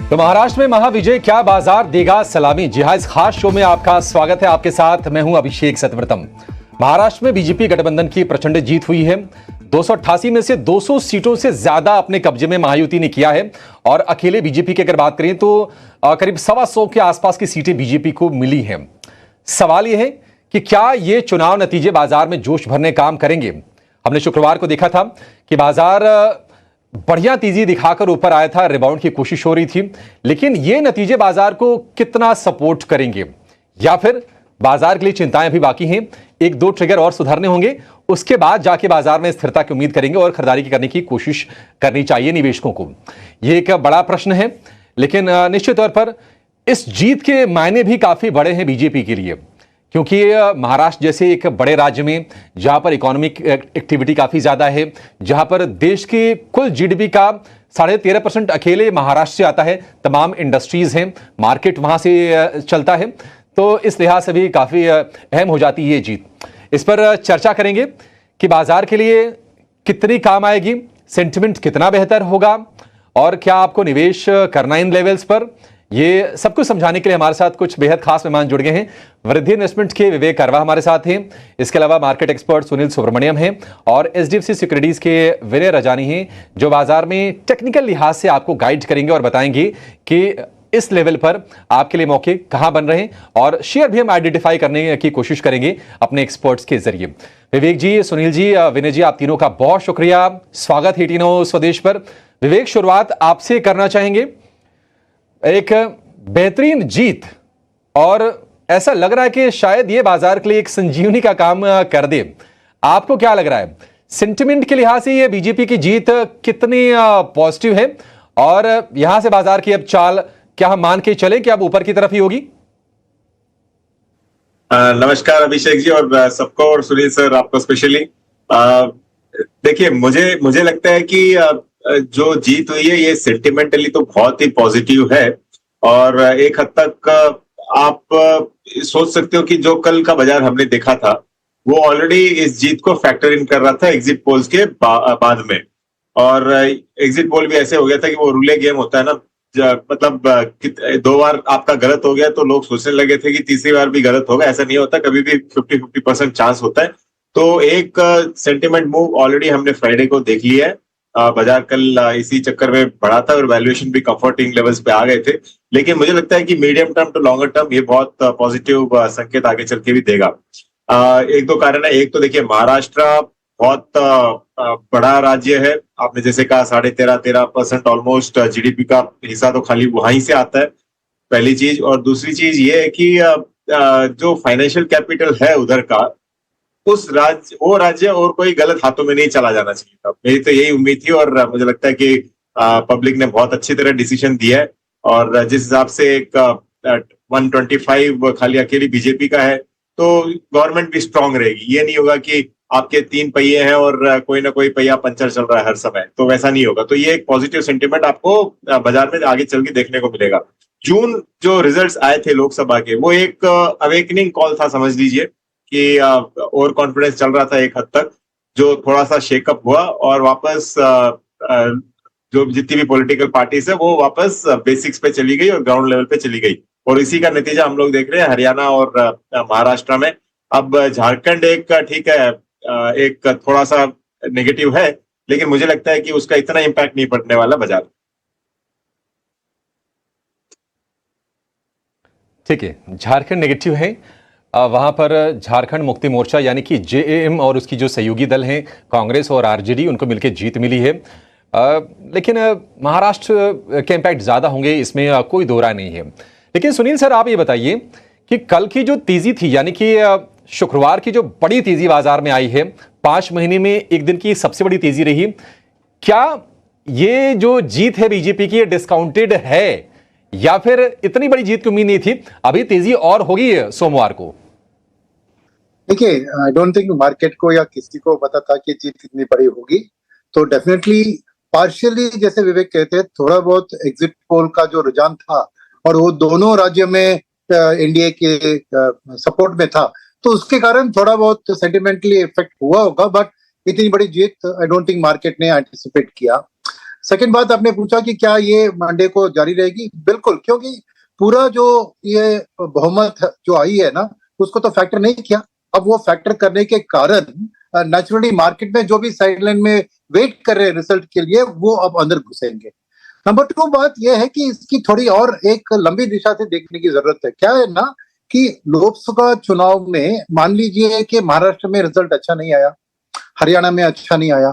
तो महाराष्ट्र में महाविजय क्या बाजार देगा सलामी। जी हाँ, इस खास शो में आपका स्वागत है। आपके साथ मैं हूं अभिषेक सतव्रतम। महाराष्ट्र में बीजेपी गठबंधन की प्रचंड जीत हुई है। 288 में से 200 सीटों से ज्यादा अपने कब्जे में महायुति ने किया है और अकेले बीजेपी की अगर बात करें तो करीब 125 के आसपास की सीटें बीजेपी को मिली हैं। सवाल यह है कि क्या ये चुनाव नतीजे बाजार में जोश भरने काम करेंगे। हमने शुक्रवार को देखा था कि बाजार बढ़िया तेजी दिखाकर ऊपर आया था, रिबाउंड की कोशिश हो रही थी, लेकिन ये नतीजे बाजार को कितना सपोर्ट करेंगे या फिर बाजार के लिए चिंताएं भी बाकी हैं। एक दो ट्रिगर और सुधारने होंगे, उसके बाद जाके बाजार में स्थिरता की उम्मीद करेंगे और खरीदारी करने की कोशिश करनी चाहिए निवेशकों को। यह एक बड़ा प्रश्न है, लेकिन निश्चित तौर पर इस जीत के मायने भी काफी बड़े हैं बीजेपी के लिए, क्योंकि महाराष्ट्र जैसे एक बड़े राज्य में जहां पर इकोनॉमिक एक्टिविटी काफी ज्यादा है, जहां पर देश के कुल जीडीपी का 13.5% अकेले महाराष्ट्र से आता है, तमाम इंडस्ट्रीज हैं, मार्केट वहां से चलता है, तो इस लिहाज से भी काफी अहम हो जाती है ये जीत। इस पर चर्चा करेंगे कि बाजार के लिए कितनी काम आएगी, सेंटिमेंट कितना बेहतर होगा और क्या आपको निवेश करना इन लेवल्स पर। ये सब कुछ समझाने के लिए हमारे साथ कुछ बेहद खास मेहमान जुड़ गए हैं। वृद्धि इन्वेस्टमेंट के विवेक करवा हमारे साथ हैं, इसके अलावा मार्केट एक्सपर्ट सुनील सुब्रमण्यम हैं और एचडीएफसी सिक्योरिटीज के विनय रजानी हैं, जो बाजार में टेक्निकल लिहाज से आपको गाइड करेंगे और बताएंगे कि इस लेवल पर आपके लिए मौके कहां बन रहे हैं और शेयर भी हम आइडेंटिफाई करने की कोशिश करेंगे अपने एक्सपर्ट्स के जरिए। विवेक जी, सुनील जी, विनय जी, आप तीनों का बहुत शुक्रिया, स्वागत है टीनो स्वदेश पर। विवेक, शुरुआत आपसे करना चाहेंगे। एक बेहतरीन जीत और ऐसा लग रहा है कि शायद ये बाजार के लिए एक संजीवनी का काम कर दे। आपको क्या लग रहा है, सेंटिमेंट के लिहाज से ये बीजेपी की जीत कितनी पॉजिटिव है और यहां से बाजार की अब चाल क्या हम मान के चलें कि अब ऊपर की तरफ ही होगी? नमस्कार अभिषेक जी और सबको, और सुनील सर आपको स्पेशली। देखिए, मुझे लगता है कि जो जीत हुई है ये सेंटिमेंटली तो बहुत ही पॉजिटिव है और एक हद तक आप सोच सकते हो कि जो कल का बाजार हमने देखा था वो ऑलरेडी इस जीत को फैक्टर इन कर रहा था एग्जिट पोल्स के बाद में। और एग्जिट पोल भी ऐसे हो गया था कि वो रूले गेम होता है ना, मतलब 2 बार आपका गलत हो गया तो लोग सोचने लगे थे कि तीसरी बार भी गलत होगा। ऐसा नहीं होता, कभी भी 50-50% चांस होता है। तो एक सेंटिमेंट मूव ऑलरेडी हमने फ्राइडे को देख लिया है। बाजार कल इसी चक्कर में बढ़ा था और वैल्यूएशन भी कंफर्टिंग लेवल्स पे आ गए थे, लेकिन मुझे लगता है कि medium term to longer term ये बहुत पॉजिटिव संकेत आगे चल के भी देगा। एक दो कारण है। एक तो देखिए, महाराष्ट्र बहुत बड़ा राज्य है, आपने जैसे कहा 13.5% ऑलमोस्ट जीडीपी का हिस्सा तो खाली वहीं से आता है, पहली चीज। और दूसरी चीज ये है कि जो फाइनेंशियल कैपिटल है उधर का, वो राज्य और कोई गलत हाथों में नहीं चला जाना चाहिए था। मेरी तो यही उम्मीद थी और मुझे लगता है कि पब्लिक ने बहुत अच्छी तरह डिसीजन दिया है। और जिस हिसाब से एक 125 खाली अकेली बीजेपी का है तो गवर्नमेंट भी स्ट्रांग रहेगी। ये नहीं होगा कि आपके 3 पहिए हैं और कोई ना कोई पहिया पंचर चल रहा है हर समय, तो वैसा नहीं होगा। तो ये एक पॉजिटिव सेंटिमेंट आपको बाजार में आगे चल के देखने को मिलेगा। जून जो रिजल्ट्स आए थे लोकसभा के, वो एक अवेकनिंग कॉल था, समझ लीजिए कि ओवर कॉन्फिडेंस चल रहा था एक हद तक, जो थोड़ा सा शेकअप हुआ और वापस जो जितनी भी पॉलिटिकल पार्टीज है वो वापस बेसिक्स पे चली गई और ग्राउंड लेवल पे चली गई। और इसी का नतीजा हम लोग देख रहे हैं हरियाणा और महाराष्ट्र में। अब झारखंड एक ठीक है, एक थोड़ा सा नेगेटिव है, लेकिन मुझे लगता है कि उसका इतना इम्पैक्ट नहीं पड़ने वाला बाजार। ठीक है, झारखंड नेगेटिव है। वहां पर झारखंड मुक्ति मोर्चा यानी कि जेएएम और उसकी जो सहयोगी दल हैं कांग्रेस और आरजेडी, उनको मिलकर जीत मिली है। लेकिन महाराष्ट्र के इम्पैक्ट ज्यादा होंगे, इसमें कोई दो राय नहीं है। लेकिन सुनील सर, आप ये बताइए कि कल की जो तेजी थी, यानी कि शुक्रवार की जो बड़ी तेजी बाजार में आई है, 5 महीने में एक दिन की सबसे बड़ी तेजी रही, क्या ये जो जीत है बीजेपी की डिस्काउंटेड है या फिर इतनी बड़ी जीत की उम्मीद नहीं थी, अभी तेजी और होगी सोमवार को? देखिए, आई डोंट थिंक मार्केट को या किसी को पता था कि जीत इतनी बड़ी होगी। तो डेफिनेटली पार्शियली, जैसे विवेक कहते हैं, थोड़ा बहुत एग्जिट पोल का जो रुझान था और वो दोनों राज्यों में एनडीए के सपोर्ट में था, तो उसके कारण थोड़ा बहुत सेंटिमेंटली इफेक्ट हुआ होगा, बट इतनी बड़ी जीत आई डोंट थिंक मार्केट ने एंटिसिपेट किया। सेकंड बात आपने पूछा कि क्या ये मंडे को जारी रहेगी, बिल्कुल, क्योंकि पूरा जो ये बहुमत जो आई है ना, उसको तो फैक्टर नहीं किया। अब वो फैक्टर करने के कारण नेचुरली मार्केट में जो भी साइडलाइन में वेट कर रहे हैं रिजल्ट के लिए, वो अब अंदर घुसेंगे। नंबर 2 बात यह है कि इसकी थोड़ी और एक लंबी दिशा से देखने की जरूरत है। क्या है ना कि लोकसभा चुनाव में मान लीजिए कि महाराष्ट्र में रिजल्ट अच्छा नहीं आया, हरियाणा में अच्छा नहीं आया,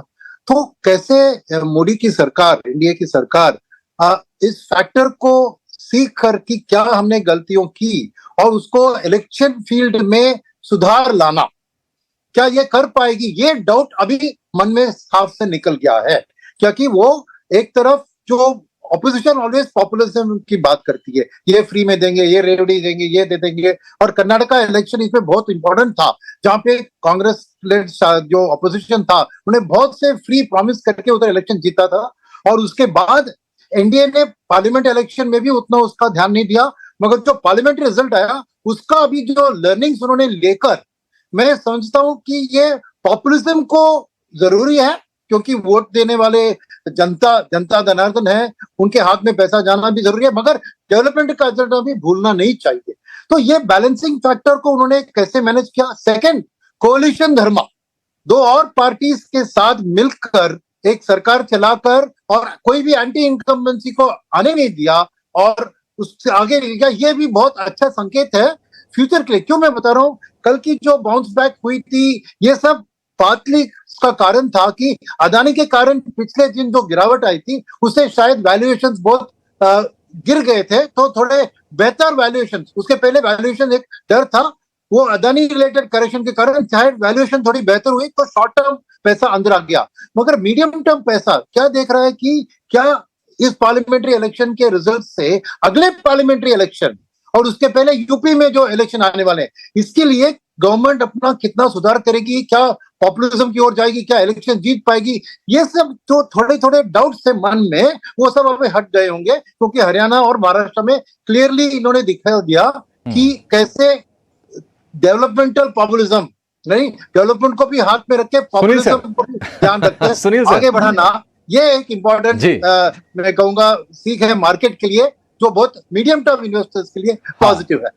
तो कैसे मोदी की सरकार, एनडीए की सरकार इस फैक्टर को सीख कर कि क्या हमने गलतियों की और उसको इलेक्शन फील्ड में सुधार लाना, क्या ये कर पाएगी? ये डाउट अभी मन में साफ से निकल गया है, क्योंकि वो एक तरफ जो ऑपोजिशन ऑलवेज पॉपुलिज्म की बात करती है, ये फ्री में देंगे, ये रेवड़ी देंगे, ये दे देंगे, और कर्नाटका इलेक्शन इसमें बहुत इंपॉर्टेंट था, जहां पे कांग्रेस जो ऑपोजिशन था उन्हें बहुत से फ्री प्रॉमिस करके उधर इलेक्शन जीता था, और उसके बाद एनडीए ने पार्लियामेंट इलेक्शन में भी उतना उसका ध्यान नहीं दिया। मगर जो पार्लियामेंट्री रिजल्ट आया उसका अभी जो लर्निंग्स उन्होंने लेकर, मैं समझता हूं कि ये पॉपुलिज्म को जरूरी है, क्योंकि वोट देने वाले जनता जनार्दन है, उनके हाथ में पैसा जाना भी जरूरी है, मगर डेवलपमेंट का एजेंडा भी भूलना नहीं चाहिए। तो ये बैलेंसिंग फैक्टर को उन्होंने कैसे मैनेज किया। सेकंड, कोalition धर्मा, दो और पार्टीज के साथ मिलकर एक सरकार चलाकर और कोई भी एंटी इनकम्बेंसी को आने नहीं दिया और उससे आगे नहीं गया, ये भी बहुत अच्छा संकेत है फ्यूचर के लिए। क्यों मैं बता रहा हूं, कल की जो बाउंस बैक हुई थी, ये सब पार्टली का कारण था कि अदानी के कारण पिछले दिन जो गिरावट आई थी उससे शायद वैल्यूएशंस बहुत गिर गए थे, तो थोड़े बेहतर वैल्यूएशंस, उसके पहले वैल्यूएशन एक डर था, वो अदानी रिलेटेड करेक्शन के कारण शायद वैल्यूएशन थोड़ी बेहतर हुई, तो शॉर्ट टर्म पैसा अंदर आ गया। मगर मीडियम टर्म पैसा क्या देख रहा है कि क्या इस पार्लियामेंट्री इलेक्शन के रिजल्ट से अगले पार्लियामेंट्री इलेक्शन और उसके पहले यूपी में जो इलेक्शन आने वाले हैं, इसके लिए गवर्नमेंट अपना कितना सुधार करेगी, क्या पॉपुलिज्म की ओर जाएगी, क्या इलेक्शन जीत पाएगी, ये सब जो थोड़े थोड़े डाउट से मन में, वो सब अब हट गए होंगे, क्योंकि हरियाणा और महाराष्ट्र में क्लियरली इन्होंने दिखा दिया कि कैसे डेवलपमेंटल पॉपुलिज्म नहीं, डेवलपमेंट को भी हाथ में रख के पॉपुलिज्म को भी ध्यान रखते आगे बढ़ाना, ये एक इंपॉर्टेंट मैं कहूंगा सीख है मार्केट के लिए, जो बहुत मीडियम टर्म इन्वेस्टर्स के लिए पॉजिटिव है।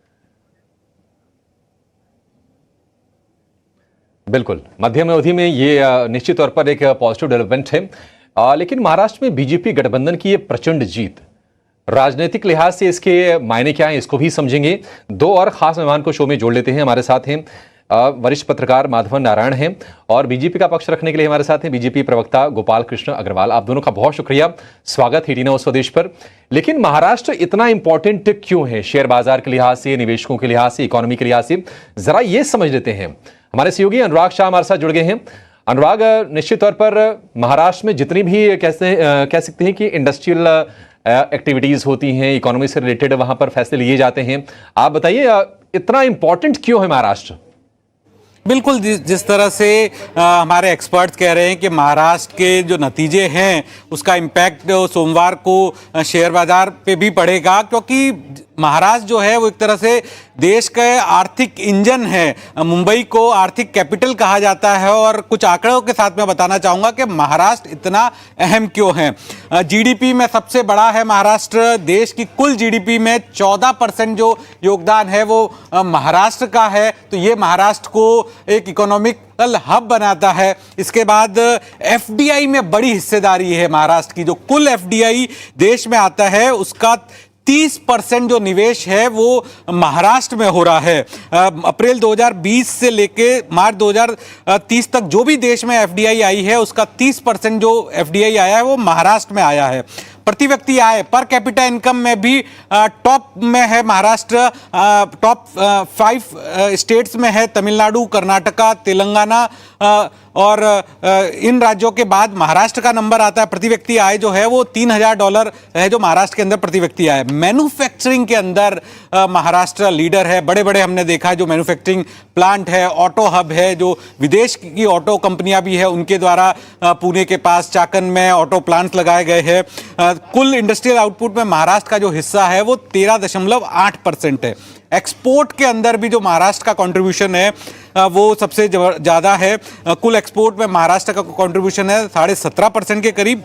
बिल्कुल, मध्यम अवधि में ये निश्चित तौर पर एक पॉजिटिव डेवलपमेंट है। लेकिन महाराष्ट्र में बीजेपी गठबंधन की ये प्रचंड जीत, राजनीतिक लिहाज से इसके मायने क्या हैं, इसको भी समझेंगे। दो और खास मेहमान को शो में जोड़ लेते हैं। हमारे साथ हैं वरिष्ठ पत्रकार माधवन नारायण हैं और बीजेपी का पक्ष रखने के लिए हमारे साथ हैं बीजेपी प्रवक्ता गोपाल कृष्ण अग्रवाल। आप दोनों का बहुत शुक्रिया, स्वागत है 18 स्वदेश पर। लेकिन महाराष्ट्र इतना इंपॉर्टेंट क्यों है शेयर बाजार के लिहाज से, निवेशकों के लिहाज से, इकोनॉमी के लिहाज से, जरा ये समझ लेते हैं। हमारे सहयोगी अनुराग शाह हमारे साथ जुड़ गए हैं। अनुराग, निश्चित तौर पर महाराष्ट्र में जितनी भी कह सकते हैं कि इंडस्ट्रियल एक्टिविटीज होती हैं, इकोनॉमी से रिलेटेड वहां पर फैसले लिए जाते हैं, आप बताइए इतना इंपॉर्टेंट क्यों है महाराष्ट्र? बिल्कुल, जिस तरह से हमारे एक्सपर्ट्स कह रहे हैं कि महाराष्ट्र के जो नतीजे हैं उसका इम्पैक्ट सोमवार को शेयर बाजार पे भी पड़ेगा, क्योंकि महाराष्ट्र जो है वो एक तरह से देश का आर्थिक इंजन है। मुंबई को आर्थिक कैपिटल कहा जाता है, और कुछ आंकड़ों के साथ मैं बताना चाहूँगा कि महाराष्ट्र इतना अहम क्यों है। जीडीपी में सबसे बड़ा है महाराष्ट्र, देश की कुल जीडीपी में 14% जो योगदान है वो महाराष्ट्र का है, तो ये महाराष्ट्र को एक इकोनॉमिकल हब बनाता है। इसके बाद एफडीआई में बड़ी हिस्सेदारी है महाराष्ट्र की, जो कुल एफडीआई देश में आता है उसका 30% जो निवेश है वो महाराष्ट्र में हो रहा है। अप्रैल 2020 से लेके मार्च 2030 तक जो भी देश में एफडीआई आई है उसका 30% जो एफडीआई आया है वो महाराष्ट्र में आया है। प्रति व्यक्ति आय, पर कैपिटा इनकम में भी टॉप में है महाराष्ट्र। टॉप 5 स्टेट्स में है तमिलनाडु, कर्नाटका, तेलंगाना, और इन राज्यों के बाद महाराष्ट्र का नंबर आता है। प्रति व्यक्ति आय जो है वो $3000 है जो महाराष्ट्र के अंदर प्रति व्यक्ति आय। मैन्युफैक्चरिंग के अंदर महाराष्ट्र लीडर है। बड़े बड़े हमने देखा है जो मैन्युफैक्चरिंग प्लांट है, ऑटो हब है, जो विदेश की ऑटो कंपनियां भी है उनके द्वारा पुणे के पास चाकन में ऑटो प्लांट्स लगाए गए हैं। कुल इंडस्ट्रियल आउटपुट में महाराष्ट्र का जो हिस्सा है वो 13.8% है। एक्सपोर्ट के अंदर भी जो महाराष्ट्र का कंट्रीब्यूशन है वो सबसे ज़्यादा है। कुल एक्सपोर्ट में महाराष्ट्र का कंट्रीब्यूशन है 17.5% के करीब।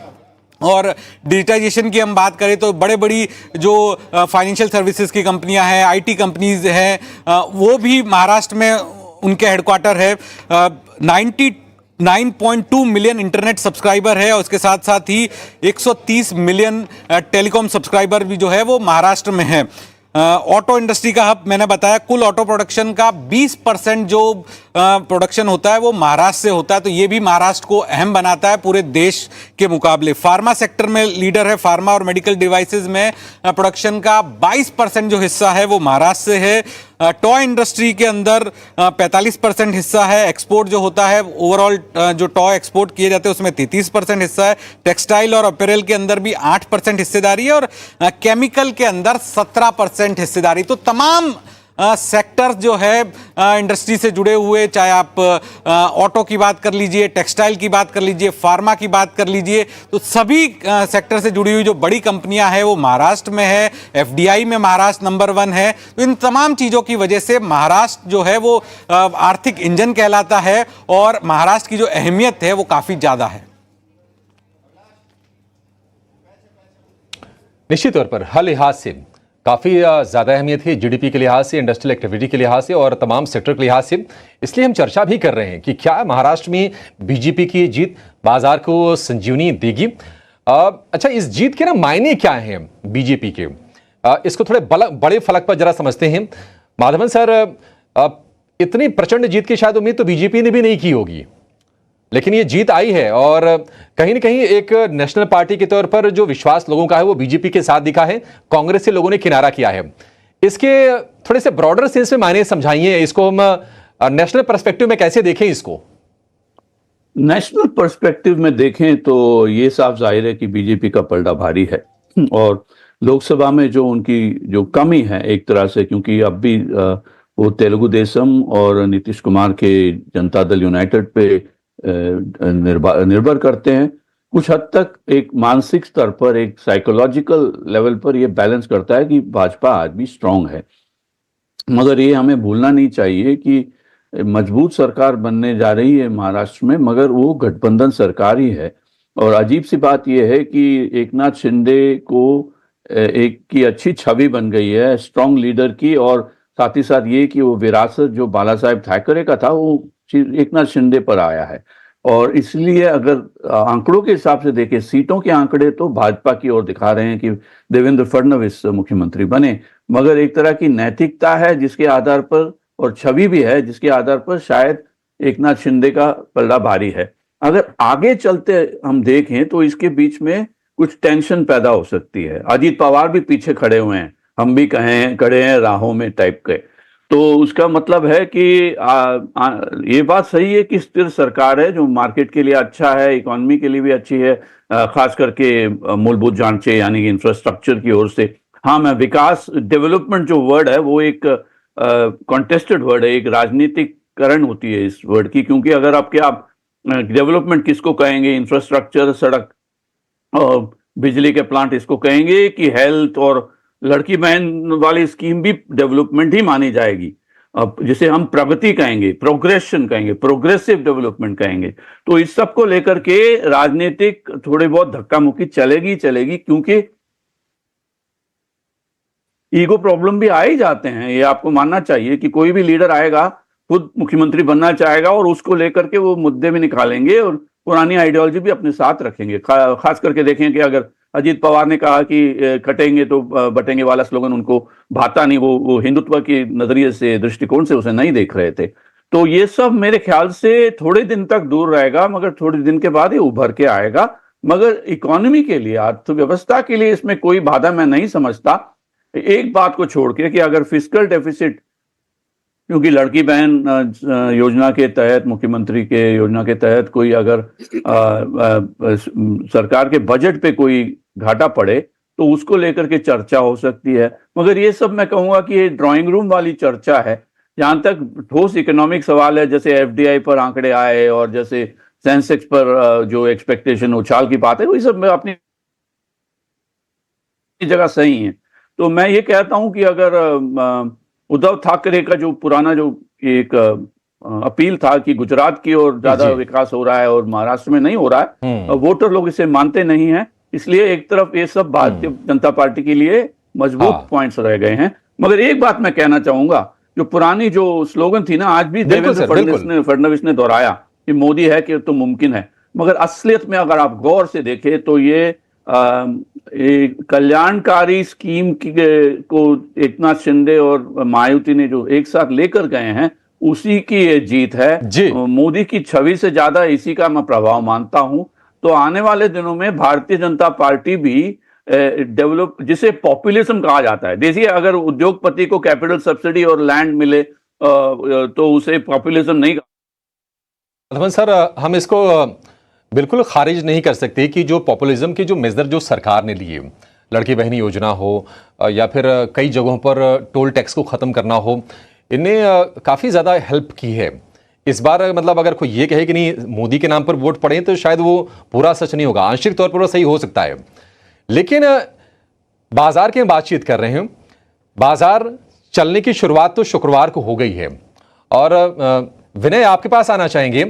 और डिजिटाइजेशन की हम बात करें तो बड़े बड़ी जो फाइनेंशियल सर्विसेज की कंपनियां हैं, आईटी कंपनीज हैं, वो भी महाराष्ट्र में उनके हेडक्वार्टर है। 9.2 मिलियन इंटरनेट सब्सक्राइबर है और उसके साथ साथ ही 130 मिलियन टेलीकॉम सब्सक्राइबर भी जो है वो महाराष्ट्र में है। ऑटो इंडस्ट्री का हब मैंने बताया, कुल ऑटो प्रोडक्शन का 20% जो प्रोडक्शन होता है वो महाराष्ट्र से होता है, तो ये भी महाराष्ट्र को अहम बनाता है पूरे देश के मुकाबले। फार्मा सेक्टर में लीडर है, फार्मा और मेडिकल डिवाइसेस में प्रोडक्शन का 22% जो हिस्सा है वो महाराष्ट्र से है। टॉय इंडस्ट्री के अंदर 45% हिस्सा है। एक्सपोर्ट जो होता है ओवरऑल जो टॉय एक्सपोर्ट किए जाते हैं उसमें 33% हिस्सा है। टेक्सटाइल और अपैरल के अंदर भी 8% हिस्सेदारी है और केमिकल के अंदर 17% हिस्सेदारी। तो तमाम सेक्टर्स जो है इंडस्ट्री से जुड़े हुए, चाहे आप ऑटो की बात कर लीजिए, टेक्सटाइल की बात कर लीजिए, फार्मा की बात कर लीजिए, तो सभी सेक्टर से जुड़ी हुई जो बड़ी कंपनियां हैं वो महाराष्ट्र में है। एफडीआई में महाराष्ट्र नंबर 1 है। तो इन तमाम चीज़ों की वजह से महाराष्ट्र जो है वो आर्थिक इंजन कहलाता है और महाराष्ट्र की जो अहमियत है वो काफ़ी ज़्यादा है। निश्चित तौर पर हर लिहाज से काफ़ी ज़्यादा अहमियत है, जीडीपी के लिहाज से, इंडस्ट्रियल एक्टिविटी के लिहाज से और तमाम सेक्टर के लिहाज से। इसलिए हम चर्चा भी कर रहे हैं कि क्या महाराष्ट्र में बीजेपी की जीत बाजार को संजीवनी देगी। अच्छा, इस जीत के ना मायने क्या हैं बीजेपी के, इसको थोड़े बड़े फलक पर जरा समझते हैं। माधवन सर, इतनी प्रचंड जीत की शायद उम्मीद तो बीजेपी ने भी नहीं की होगी, लेकिन ये जीत आई है और कहीं ना कहीं एक नेशनल पार्टी के तौर पर जो विश्वास लोगों का है वो बीजेपी के साथ दिखा है। कांग्रेस से लोगों ने किनारा किया है। इसके थोड़े से ब्रॉडर सेंस में मायने समझाइए, इसको हम नेशनल पर्सपेक्टिव में कैसे देखें इसको? नेशनल पर्सपेक्टिव में देखें तो ये साफ जाहिर है कि बीजेपी का पलड़ा भारी है और लोकसभा में जो उनकी जो कमी है एक तरह से, क्योंकि अब भी वो तेलुगु देशम और नीतीश कुमार के जनता दल यूनाइटेड पे निर्भर करते हैं। कुछ हद तक एक मानसिक स्तर पर, एक साइकोलॉजिकल लेवल पर ये बैलेंस करता है कि भाजपा आज भी स्ट्रांग है। मगर ये हमें भूलना नहीं चाहिए कि मजबूत सरकार बनने जा रही है महाराष्ट्र में, मगर वो गठबंधन सरकार ही है। और अजीब सी बात यह है कि एकनाथ शिंदे को एक की अच्छी छवि बन गई है स्ट्रांग लीडर की, और साथ ही साथ ये कि वो विरासत जो बाला साहेब ठाकरे का था वो एकनाथ शिंदे पर आया है। और इसलिए अगर आंकड़ों के हिसाब से देखें, सीटों के आंकड़े तो भाजपा की ओर दिखा रहे हैं कि देवेंद्र फडणवीस मुख्यमंत्री बने, मगर एक तरह की नैतिकता है जिसके आधार पर, और छवि भी है जिसके आधार पर शायद एकनाथ शिंदे का पलड़ा भारी है। अगर आगे चलते हम देखें तो इसके बीच में कुछ टेंशन पैदा हो सकती है। अजीत पवार भी पीछे खड़े हुए हैं, हम भी खड़े हैं राहों में टाइप के। तो उसका मतलब है कि ये बात सही है कि स्थिर सरकार है जो मार्केट के लिए अच्छा है, इकोनॉमी के लिए भी अच्छी है, खास करके मूलभूत ढांचे यानी कि इंफ्रास्ट्रक्चर की ओर से। हाँ, मैं विकास, डेवलपमेंट जो वर्ड है वो एक कॉन्टेस्टेड वर्ड है, एक राजनीतिकरण होती है इस वर्ड की, क्योंकि अगर आप डेवलपमेंट किसको कहेंगे, इंफ्रास्ट्रक्चर, सड़क और बिजली के प्लांट इसको कहेंगे कि हेल्थ और लड़की बहन वाली स्कीम भी डेवलपमेंट ही मानी जाएगी। अब जिसे हम प्रगति कहेंगे, प्रोग्रेशन कहेंगे, प्रोग्रेसिव डेवलपमेंट कहेंगे। तो इस सब को लेकर के राजनीतिक थोड़ी बहुत धक्का मुक्की चलेगी, क्योंकि ईगो प्रॉब्लम भी आ ही जाते हैं। ये आपको मानना चाहिए कि कोई भी लीडर आएगा खुद मुख्यमंत्री बनना चाहेगा और उसको लेकर के वो मुद्दे भी निकालेंगे और पुरानी आइडियोलॉजी भी अपने साथ रखेंगे। खास करके देखें कि अगर अजीत पवार ने कहा कि कटेंगे तो बटेंगे वाला स्लोगन उनको भाता नहीं, वो हिंदुत्व के नजरिए से, दृष्टिकोण से उसे नहीं देख रहे थे। तो ये सब मेरे ख्याल से थोड़े दिन तक दूर रहेगा, मगर थोड़े दिन के बाद ये उभर के आएगा। मगर इकोनॉमी के लिए, अर्थव्यवस्था के लिए इसमें कोई बाधा मैं नहीं समझता, एक बात को छोड़ के कि अगर फिस्कल डेफिसिट, क्योंकि लड़की बहन योजना के तहत, मुख्यमंत्री के योजना के तहत कोई अगर सरकार के बजट पे कोई घाटा पड़े तो उसको लेकर के चर्चा हो सकती है। मगर ये सब मैं कहूंगा कि ये ड्राइंग रूम वाली चर्चा है। जहां तक ठोस इकोनॉमिक सवाल है, जैसे एफडीआई पर आंकड़े आए और जैसे सेंसेक्स पर जो एक्सपेक्टेशन उछाल की बात है, वो सब अपनी जगह सही है। तो मैं ये कहता हूं कि अगर उद्धव ठाकरे का जो पुराना जो एक अपील था कि गुजरात की ओर ज्यादा विकास हो रहा है और महाराष्ट्र में नहीं हो रहा है, वोटर लोग इसे मानते नहीं है। इसलिए एक तरफ ये सब भारतीय जनता पार्टी के लिए मजबूत पॉइंट्स रह गए हैं। मगर एक बात मैं कहना चाहूंगा, जो पुरानी जो स्लोगन थी ना, आज भी देवेंद्र फडणवीस ने दोहराया कि मोदी है कि तो मुमकिन है, मगर असलियत में अगर आप गौर से देखें तो ये कल्याणकारी स्कीम को एकनाथ शिंदे और मायावती ने जो एक साथ लेकर गए हैं, उसी की ये जीत है। मोदी की छवि से ज्यादा इसी का मैं प्रभाव मानता हूं। तो आने वाले दिनों में भारतीय जनता पार्टी भी डेवलप, जिसे पॉपुलिज्म कहा जाता है, देखिए अगर उद्योगपति को कैपिटल सब्सिडी और लैंड मिले तो उसे पॉपुलिज्म नहीं कहा। सर, हम इसको बिल्कुल खारिज नहीं कर सकते कि जो पॉपुलिज्म की जो मेजर जो सरकार ने लिए, लड़की बहनी योजना हो या फिर कई जगहों पर टोल टैक्स को ख़त्म करना हो, इनने काफ़ी ज़्यादा हेल्प की है। इस बार मतलब अगर कोई ये कहे कि नहीं मोदी के नाम पर वोट पड़े तो शायद वो पूरा सच नहीं होगा, आंशिक तौर पर वो सही हो सकता है। लेकिन बाजार की हम बातचीत कर रहे हैं, बाजार चलने की शुरुआत तो शुक्रवार को हो गई है। और विनय, आपके पास आना चाहेंगे,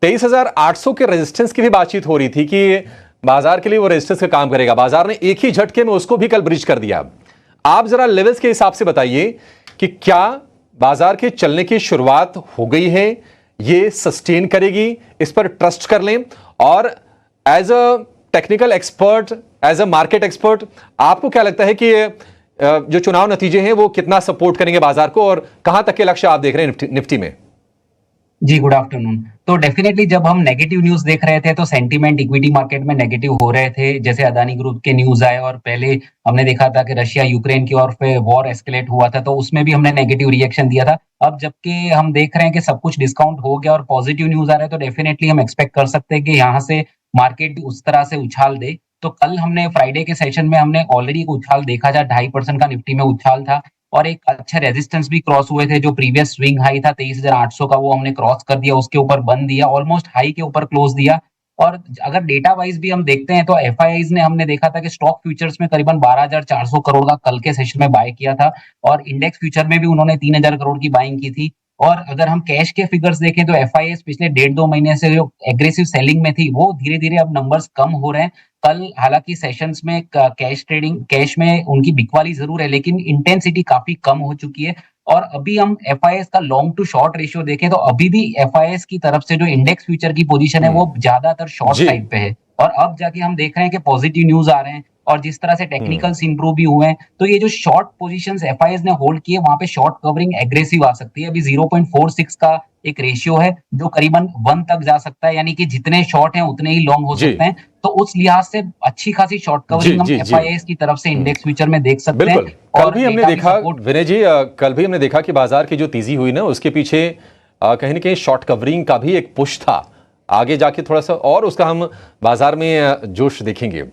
23,800 के रेजिस्टेंस की भी बातचीत हो रही थी कि बाजार के लिए वो रेजिस्टेंस का काम करेगा। बाजार ने एक ही झटके में उसको भी कल ब्रिज कर दिया। आप जरा लेवल्स के हिसाब से बताइए कि क्या बाजार के चलने की शुरुआत हो गई है, ये सस्टेन करेगी, इस पर ट्रस्ट कर लें। और as a technical expert, as a market expert, आपको क्या लगता है कि जो चुनाव नतीजे हैं वो कितना सपोर्ट करेंगे बाजार को, और कहां तक के लक्ष्य आप देख रहे हैं निफ्टी में? जी, गुड आफ्टरनून। तो डेफिनेटली जब हम नेगेटिव न्यूज देख रहे थे तो सेंटीमेंट इक्विटी मार्केट में नेगेटिव हो रहे थे, जैसे अदानी ग्रुप के न्यूज आए और पहले हमने देखा था कि रशिया यूक्रेन की ओर पे वॉर एस्केलेट हुआ था, तो उसमें भी हमने नेगेटिव रिएक्शन दिया था। अब जबकि हम देख रहे हैं कि सब कुछ डिस्काउंट हो गया और पॉजिटिव न्यूज आ रहा है, तो डेफिनेटली हम एक्सपेक्ट कर सकते हैं कि यहाँ से मार्केट उस तरह से उछाल दे। तो कल हमने फ्राइडे के सेशन में हमने ऑलरेडी एक उछाल देखा था, 2.5% का निफ्टी में उछाल था और एक अच्छे रेजिस्टेंस भी क्रॉस हुए थे। जो प्रीवियस स्विंग हाई था 23,800 का, वो हमने क्रॉस कर दिया, उसके ऊपर बंद दिया, ऑलमोस्ट हाई के ऊपर क्लोज दिया। और अगर डेटा वाइज भी हम देखते हैं तो एफआईआईज ने, हमने देखा था कि स्टॉक फ्यूचर्स में करीबन 12,400 करोड़ का कल के सेशन में बाय किया था और इंडेक्स फ्यूचर में भी उन्होंने 3,000 करोड़ की बाइंग की थी। और अगर हम कैश के फिगर्स देखें तो एफआईआईज पिछले 1.5-2 महीने से जो एग्रेसिव सेलिंग में थी, वो धीरे धीरे अब नंबर्स कम हो रहे हैं। कल हालांकि सेशंस में कैश ट्रेडिंग, कैश में उनकी बिकवाली जरूर है, लेकिन इंटेंसिटी काफी कम हो चुकी है। और अभी हम एफआईएस का लॉन्ग टू शॉर्ट रेशियो देखें तो अभी भी एफआईएस की तरफ से जो इंडेक्स फ्यूचर की पोजीशन है वो ज्यादातर शॉर्ट साइड पे है। और अब जाके हम देख रहे हैं कि पॉजिटिव न्यूज आ रहे हैं और जिस तरह से टेक्निकल्स इंप्रूव भी हुए हैं, तो ये जो शॉर्ट पोजीशंस एफआईएस ने होल्ड किए, वहां पे शॉर्ट कवरिंग एग्रेसिव आ सकती है। अभी 0.46 का एक रेशियो है जो करीबन 1 तक जा सकता है, यानी कि जितने शॉर्ट हैं उतने ही लॉन्ग हो सकते हैं। तो उस लिहाज से अच्छी खासी शॉर्ट कवरिंग हम एफआईएस की तरफ से इंडेक्स फ्यूचर में देख सकते हैं। कल भी हमने देखा विनय जी, कल भी हमने देखा कि बाजार की जो तेजी हुई ना, उसके पीछे कहीं ना कहीं शॉर्ट कवरिंग का भी एक पुश था। आगे जाके थोड़ा सा और उसका हम बाजार में जोश देखेंगे,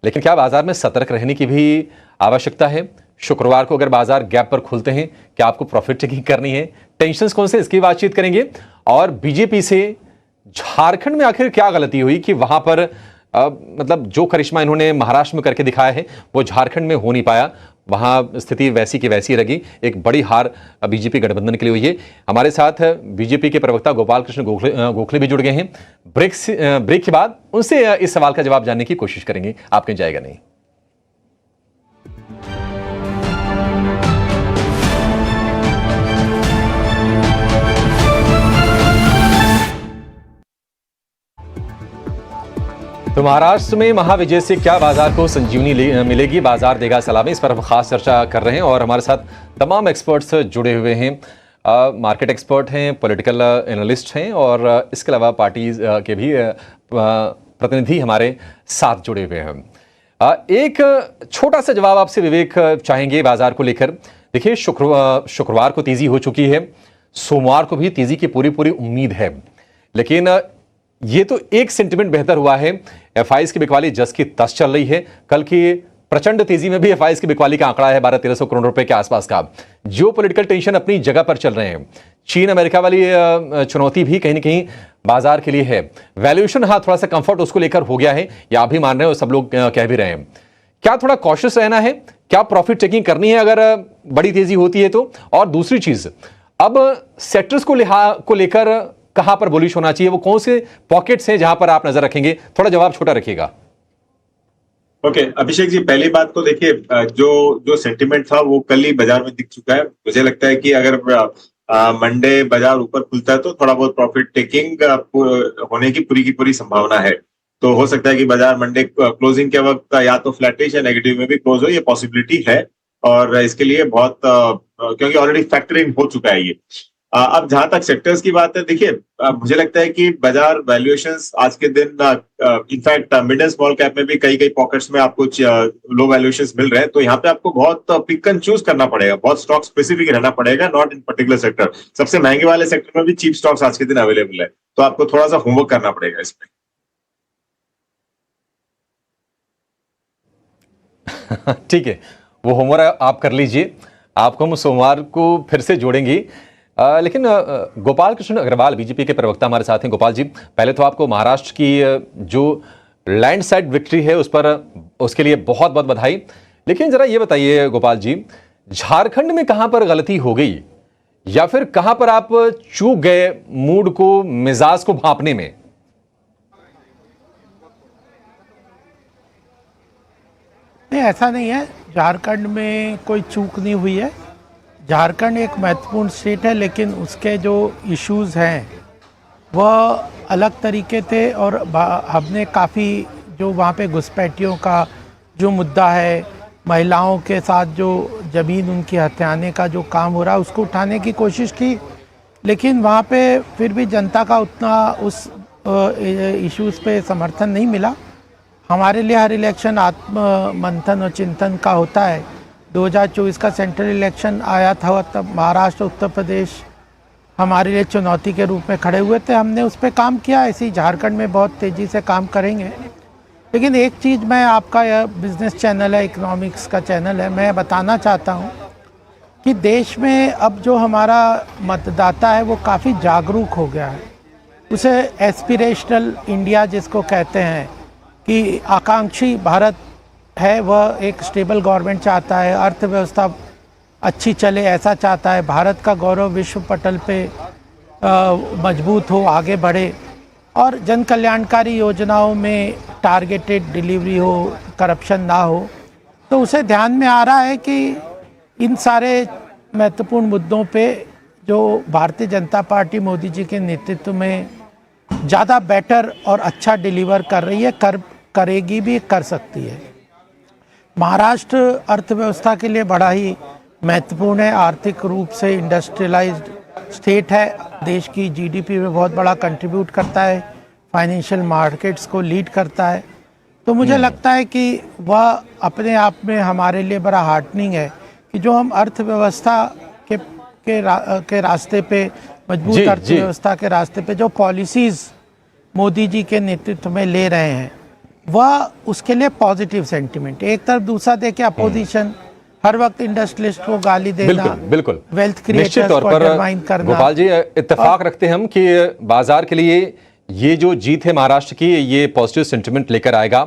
लेकिन क्या बाजार में सतर्क रहने की भी आवश्यकता है? शुक्रवार को अगर बाजार गैप पर खुलते हैं, क्या आपको प्रॉफिट टेकिंग करनी है? टेंशंस कौन से, इसकी बातचीत करेंगे। और बीजेपी से झारखंड में आखिर क्या गलती हुई कि वहां पर मतलब जो करिश्मा इन्होंने महाराष्ट्र में करके दिखाया है वो झारखंड में हो नहीं पाया, वहां स्थिति वैसी की वैसी रही। एक बड़ी हार बीजेपी गठबंधन के लिए हुई है। हमारे साथ बीजेपी के प्रवक्ता गोपाल कृष्ण गोखले भी जुड़ गए हैं। ब्रेक के बाद उनसे इस सवाल का जवाब जानने की कोशिश करेंगे, आप कहीं जाएगा नहीं। तो महाराष्ट्र में महाविजय से क्या बाजार को संजीवनी मिलेगी, बाजार देगा सलामी, इस पर हम खास चर्चा कर रहे हैं और हमारे साथ तमाम एक्सपर्ट्स जुड़े हुए हैं। मार्केट एक्सपर्ट हैं, पॉलिटिकल एनालिस्ट हैं और इसके अलावा पार्टी के भी प्रतिनिधि हमारे साथ जुड़े हुए हैं। एक छोटा सा जवाब आपसे विवेक चाहेंगे बाजार को लेकर। देखिए, शुक्रवार को तेजी हो चुकी है, सोमवार को भी तेजी की पूरी उम्मीद है, लेकिन ये तो एक सेंटिमेंट बेहतर हुआ है। एफआईएस की बिकवाली जस की तस चल रही है। कल की प्रचंड तेजी में भी एफआईएस की बिकवाली का आंकड़ा है 1200-1300 करोड़ रुपए के आसपास का। जियोपॉलिटिकल टेंशन अपनी जगह पर चल रहे हैं। चीन अमेरिका वाली चुनौती भी कहीं ना कहीं बाजार के लिए है। वैल्यूएशन थोड़ा सा कंफर्ट उसको लेकर हो गया है, या आप भी मान रहे हो, सब लोग कह भी रहे हैं। क्या थोड़ा कॉशियस रहना है? क्या प्रॉफिट टेकिंग करनी है अगर बड़ी तेजी होती है तो? और दूसरी चीज, अब सेक्टर्स को लेकर कहां पर बुलिश होना चाहिए? वो कौन से पॉकेट्स हैं जहां पर आप नजर रखेंगे? थोड़ा जवाब छोटा रखिएगा। ओके अभिषेक जी, पहली बात तो देखिए, जो जो सेंटिमेंट था वो कल ही बाजार में दिख चुका है। मुझे लगता है कि अगर मंडे बाजार ऊपर खुलता है तो थोड़ा बहुत प्रॉफिट टेकिंग होने की पूरी संभावना है। तो हो सकता है कि बाजार मंडे क्लोजिंग के वक्त या तो फ्लैटिश या नेगेटिव में भी क्लोज हो, ये पॉसिबिलिटी है। और इसके लिए बहुत क्योंकि ऑलरेडी फैक्टरिंग हो चुका है ये। अब जहां तक सेक्टर्स की बात है, देखिए मुझे लगता है कि बाजार वैल्यूएशंस आज के दिन in fact mid and small cap में भी कई कई पॉकेट्स में आपको लो वैल्यूएशंस मिल रहे हैं। तो यहाँ पे आपको बहुत पिक एंड चूज करना पड़ेगा, बहुत स्टॉक स्पेसिफिक रहना पड़ेगा, नॉट इन पर्टिकुलर सेक्टर। सबसे महंगे वाले सेक्टर में भी चीप स्टॉक्स आज के दिन अवेलेबल है, तो आपको थोड़ा सा होमवर्क करना पड़ेगा इसमें। ठीक है, वो होमवर्क आप कर लीजिए, आपको हम सोमवार को फिर से जोड़ेंगे। लेकिन गोपाल कृष्ण अग्रवाल बीजेपी के प्रवक्ता हमारे साथ हैं। गोपाल जी, पहले तो आपको महाराष्ट्र की जो लैंडस्लाइड विक्ट्री है उस पर उसके लिए बहुत बहुत बधाई। लेकिन जरा ये बताइए गोपाल जी, झारखंड में कहां पर गलती हो गई या फिर कहां पर आप चूक गए मूड को, मिजाज को भांपने में? नहीं, ऐसा नहीं है। झारखंड में कोई चूक नहीं हुई है। झारखंड एक महत्वपूर्ण स्टेट है, लेकिन उसके जो इश्यूज़ हैं वह अलग तरीके थे। और हमने काफ़ी जो वहाँ पे घुसपैठियों का जो मुद्दा है, महिलाओं के साथ जो ज़मीन उनकी हथियाने का जो काम हो रहा है, उसको उठाने की कोशिश की। लेकिन वहाँ पे फिर भी जनता का उतना उस इश्यूज़ पे समर्थन नहीं मिला। हमारे लिए हर इलेक्शन आत्म मंथन और चिंतन का होता है। 2024 का सेंट्रल इलेक्शन आया था, तब महाराष्ट्र, उत्तर प्रदेश हमारे लिए चुनौती के रूप में खड़े हुए थे। हमने उस पर काम किया, ऐसे ही झारखंड में बहुत तेज़ी से काम करेंगे। लेकिन एक चीज़ मैं, आपका यह बिजनेस चैनल है, इकोनॉमिक्स का चैनल है, मैं बताना चाहता हूँ कि देश में अब जो हमारा मतदाता है वो काफ़ी जागरूक हो गया है। उसे एस्पिरेशनल इंडिया जिसको कहते हैं, कि आकांक्षी भारत है, वह एक स्टेबल गवर्नमेंट चाहता है, अर्थव्यवस्था अच्छी चले ऐसा चाहता है, भारत का गौरव विश्व पटल पे मजबूत हो, आगे बढ़े, और जन कल्याणकारी योजनाओं में टारगेटेड डिलीवरी हो, करप्शन ना हो। तो उसे ध्यान में आ रहा है कि इन सारे महत्वपूर्ण मुद्दों पे जो भारतीय जनता पार्टी मोदी जी के नेतृत्व में ज़्यादा बेटर और अच्छा डिलीवर कर रही है, करेगी भी, कर सकती है। महाराष्ट्र अर्थव्यवस्था के लिए बड़ा ही महत्वपूर्ण है। आर्थिक रूप से इंडस्ट्रियलाइज्ड स्टेट है, देश की जीडीपी में बहुत बड़ा कंट्रीब्यूट करता है, फाइनेंशियल मार्केट्स को लीड करता है। तो मुझे लगता है कि वह अपने आप में हमारे लिए बड़ा हार्टनिंग है कि जो हम अर्थव्यवस्था के रास्ते पे, मजबूत अर्थव्यवस्था के रास्ते पे जो पॉलिसीज़ मोदी जी के नेतृत्व में ले रहे हैं, वह उसके लिए पॉजिटिव सेंटिमेंट। एक तरफ, दूसरा देखिए अपोजिशन हर वक्त इंडस्ट्रियलिस्ट को गाली देना, बिल्कुल वेल्थ निश्चित तौर पर गोपाल जी, इत्तेफाक रखते हैं हम कि बाजार के लिए ये जो जीत है महाराष्ट्र की, ये पॉजिटिव सेंटिमेंट लेकर आएगा।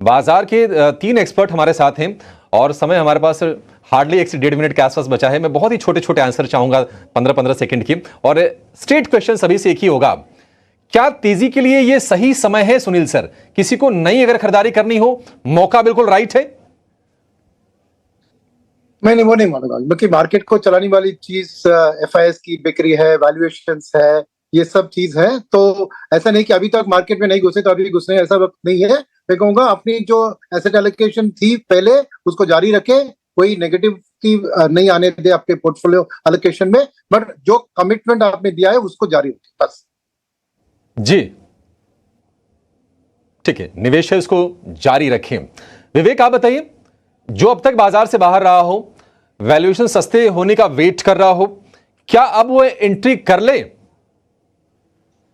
बाजार के 3 एक्सपर्ट हमारे साथ हैं और समय हमारे पास हार्डली 1 से 1.5 मिनट के आसपास बचा है। मैं बहुत ही छोटे छोटे आंसर चाहूंगा, 15-15 सेकंड की, और स्ट्रेट क्वेश्चन सभी से एक ही होगा। क्या तेजी के लिए ये सही समय है सुनील सर? किसी को नई अगर खरीदारी करनी हो, मौका बिल्कुल राइट है? मैंने वो नहीं मानूंगा, क्योंकि मार्केट को चलाने वाली चीज एफआईएस की बिक्री है, वैल्यूएशंस है, ये सब चीज है। तो ऐसा नहीं कि अभी तक मार्केट में नहीं घुसे तो अभी घुसने, ऐसा वक्त नहीं है। मैं कहूंगा अपनी जो एसेट एलोकेशन थी पहले उसको जारी रखे, कोई नेगेटिविटी नहीं आने दे आपके पोर्टफोलियो एलोकेशन में, बट जो कमिटमेंट आपने दिया है उसको जारी रखे, बस। जी ठीक है, निवेश है उसको जारी रखें। विवेक, आप बताइए, जो अब तक बाजार से बाहर रहा हो, वैल्यूएशन सस्ते होने का वेट कर रहा हो, क्या अब वो एंट्री कर ले?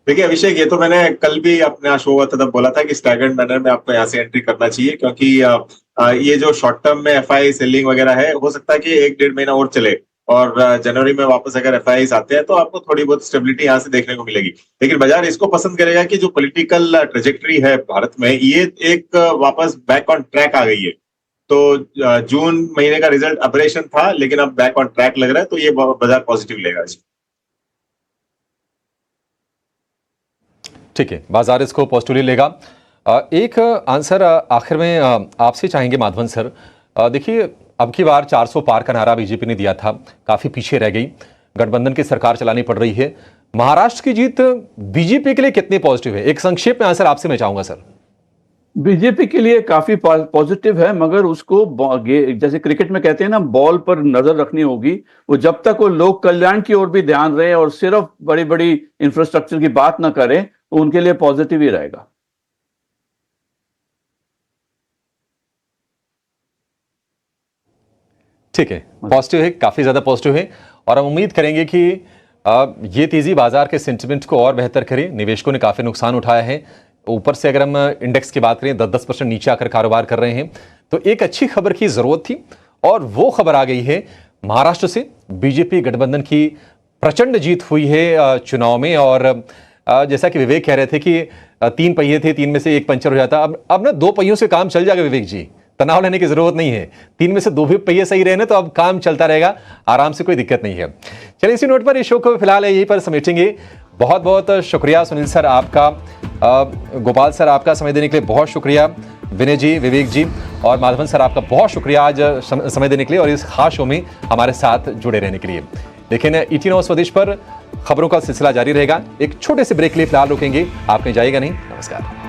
देखिए अभिषेक, ये तो मैंने कल भी अपने शो हुआ था तब बोला था कि स्टैगर्ड मैनर में आपको यहाँ से एंट्री करना चाहिए, क्योंकि ये जो शॉर्ट टर्म में एफआई सेलिंग वगैरह है, हो सकता है कि 1-1.5 महीना और चले, और जनवरी में वापस अगर एफआईआई आते हैं तो आपको थोड़ी बहुत स्टेबिलिटी यहाँ से देखने को मिलेगी। लेकिन बाजार इसको पसंद करेगा कि जो पॉलिटिकल ट्रेजेक्टरी है भारत में, ये एक वापस बैक ऑन ट्रैक आ गई है। तो जून महीने का रिजल्ट ऑपरेशन था, लेकिन अब बैक ऑन ट्रैक लग रहा है, तो ये बाजार पॉजिटिव लेगा। ठीक है, बाजार इसको पॉजिटिवली लेगा। एक आंसर आखिर में आपसे चाहेंगे माधवन सर। देखिए, अब की बार 400 पार का नारा बीजेपी ने दिया था, काफी पीछे रह गई, गठबंधन की सरकार चलानी पड़ रही है। महाराष्ट्र की जीत बीजेपी के लिए कितनी पॉजिटिव है? एक संक्षेप में आंसर आपसे मैं चाहूंगा सर। बीजेपी के लिए काफी पॉजिटिव है, मगर उसको जैसे क्रिकेट में कहते हैं ना, बॉल पर नजर रखनी होगी। वो जब तक वो लोक कल्याण की ओर भी ध्यान रहे और सिर्फ बड़ी बड़ी इंफ्रास्ट्रक्चर की बात ना करें, तो उनके लिए पॉजिटिव ही रहेगा। ठीक है, पॉजिटिव है, काफी ज्यादा पॉजिटिव है, और हम उम्मीद करेंगे कि ये तेजी बाजार के सेंटिमेंट को और बेहतर करे। निवेशकों ने काफी नुकसान उठाया है, ऊपर से अगर हम इंडेक्स की बात करें 10% नीचे आकर कारोबार कर रहे हैं, तो एक अच्छी खबर की जरूरत थी, और वो खबर आ गई है। महाराष्ट्र से बीजेपी गठबंधन की प्रचंड जीत हुई है चुनाव में, और जैसा कि विवेक कह रहे थे कि 3 पहिए थे, 3 में से 1 पंचर हो जाता। अब ना 2 पहियों से काम चल जाएगा विवेक जी, तनाव लेने की जरूरत नहीं है। 3 में से 2 भी पहिए सही रहे ना, तो अब काम चलता रहेगा आराम से, कोई दिक्कत नहीं है। चलिए, इसी नोट पर इस शो को फिलहाल यहीं पर समेटेंगे। बहुत बहुत शुक्रिया सुनील सर आपका, गोपाल सर आपका समय देने के लिए बहुत शुक्रिया, विनय जी, विवेक जी और माधवन सर आपका बहुत शुक्रिया आज समय देने के लिए और इस खास शो में हमारे साथ जुड़े रहने के लिए। लेकिन ET Now स्वदेश पर खबरों का सिलसिला जारी रहेगा। एक छोटे से ब्रेक के लिए फिलहाल रुकेंगे, आप कहीं जाइएगा नहीं। नमस्कार।